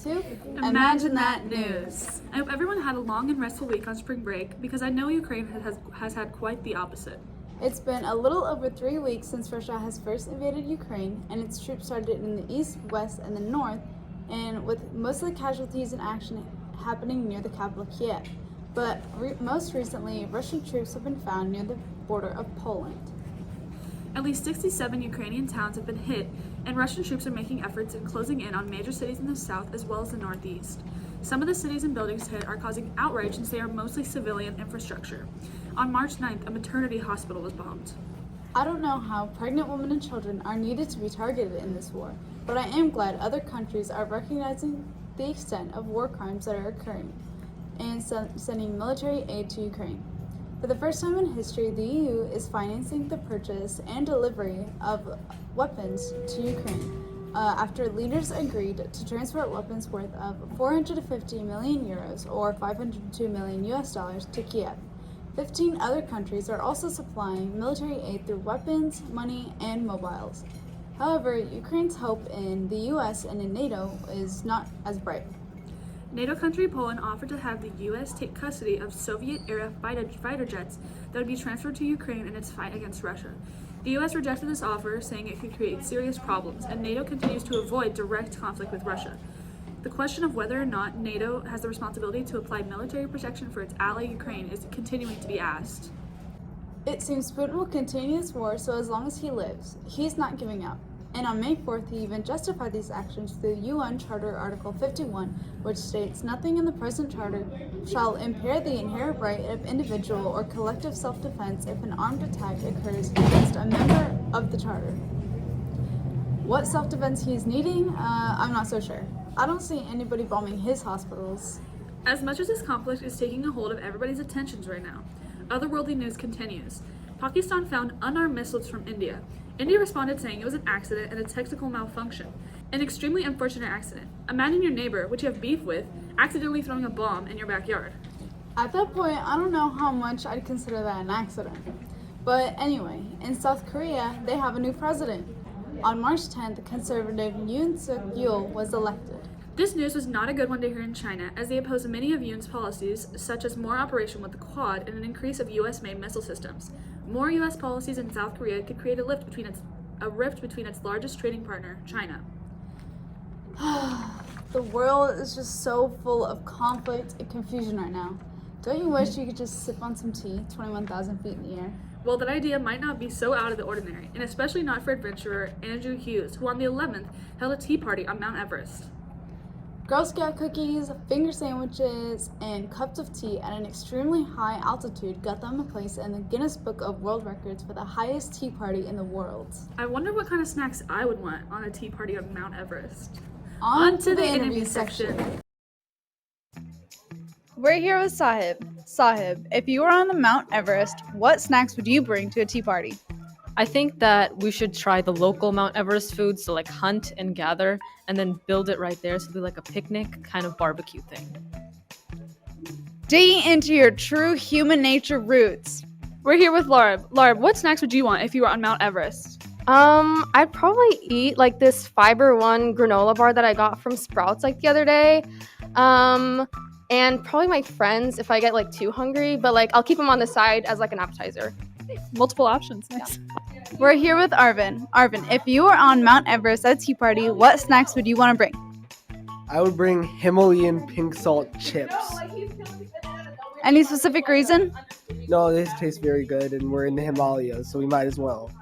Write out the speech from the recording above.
to Imagine That News. I hope everyone had a long and restful week on spring break because I know Ukraine has had quite the opposite. It's been a little over 3 weeks since Russia has first invaded Ukraine, and its troops started in the east, west, and the north, and with most of the casualties and action happening near the capital Kiev. But most recently, Russian troops have been found near the border of Poland. At least 67 Ukrainian towns have been hit, and Russian troops are making efforts in closing in on major cities in the south as well as the northeast. Some of the cities and buildings hit are causing outrage since they are mostly civilian infrastructure. On March 9th, a maternity hospital was bombed. I don't know how pregnant women and children are needed to be targeted in this war, but I am glad other countries are recognizing the extent of war crimes that are occurring and sending military aid to Ukraine. For the first time in history, the EU is financing the purchase and delivery of weapons to Ukraine after leaders agreed to transport weapons worth of 450 million euros or $502 million to Kiev. 15 other countries are also supplying military aid through weapons, money, and mobiles. However, Ukraine's hope in the US and in NATO is not as bright. NATO country Poland offered to have the U.S. take custody of Soviet-era fighter jets that would be transferred to Ukraine in its fight against Russia. The U.S. rejected this offer, saying it could create serious problems, and NATO continues to avoid direct conflict with Russia. The question of whether or not NATO has the responsibility to apply military protection for its ally Ukraine is continuing to be asked. It seems Putin will continue this war so as long as he lives. He's not giving up. And on May 4th, he even justified these actions through UN Charter Article 51, which states, "Nothing in the present charter shall impair the inherent right of individual or collective self-defense if an armed attack occurs against a member of the charter." What self-defense he's needing, I'm not so sure. I don't see anybody bombing his hospitals. As much as this conflict is taking a hold of everybody's attentions right now, otherworldly news continues. Pakistan found unarmed missiles from India. India responded saying it was an accident and a technical malfunction. An extremely unfortunate accident. Imagine your neighbor, which you have beef with, accidentally throwing a bomb in your backyard. At that point, I don't know how much I'd consider that an accident. But anyway, in South Korea, they have a new president. On March 10th, conservative Yoon Suk-yeol was elected. This news was not a good one to hear in China, as they oppose many of Yoon's policies, such as more operation with the Quad and an increase of U.S.-made missile systems. More U.S. policies in South Korea could create a rift between its largest trading partner, China. The world is just so full of conflict and confusion right now. Don't you wish you could just sip on some tea 21,000 feet in the air? Well, that idea might not be so out of the ordinary, and especially not for adventurer Andrew Hughes, who on the 11th held a tea party on Mount Everest. Girl Scout cookies, finger sandwiches, and cups of tea at an extremely high altitude got them a place in the Guinness Book of World Records for the highest tea party in the world. I wonder what kind of snacks I would want on a tea party on Mount Everest. On to the interview section. We're here with Sahib. Sahib, if you were on the Mount Everest, what snacks would you bring to a tea party? I think that we should try the local Mount Everest foods, so like hunt and gather, and then build it right there, so it'll be like a picnic kind of barbecue thing. Digging into your true human nature roots. We're here with Laura. Laura, what snacks would you want if you were on Mount Everest? I'd probably eat like this Fiber One granola bar that I got from Sprouts like the other day. And probably my friends if I get like too hungry, but like I'll keep them on the side as like an appetizer. Multiple options. Nice. We're here with Arvin. Arvin, if you were on Mount Everest at a tea party, what snacks would you want to bring? I would bring Himalayan pink salt chips. Any specific reason? No, this tastes very good, and we're in the Himalayas, so we might as well.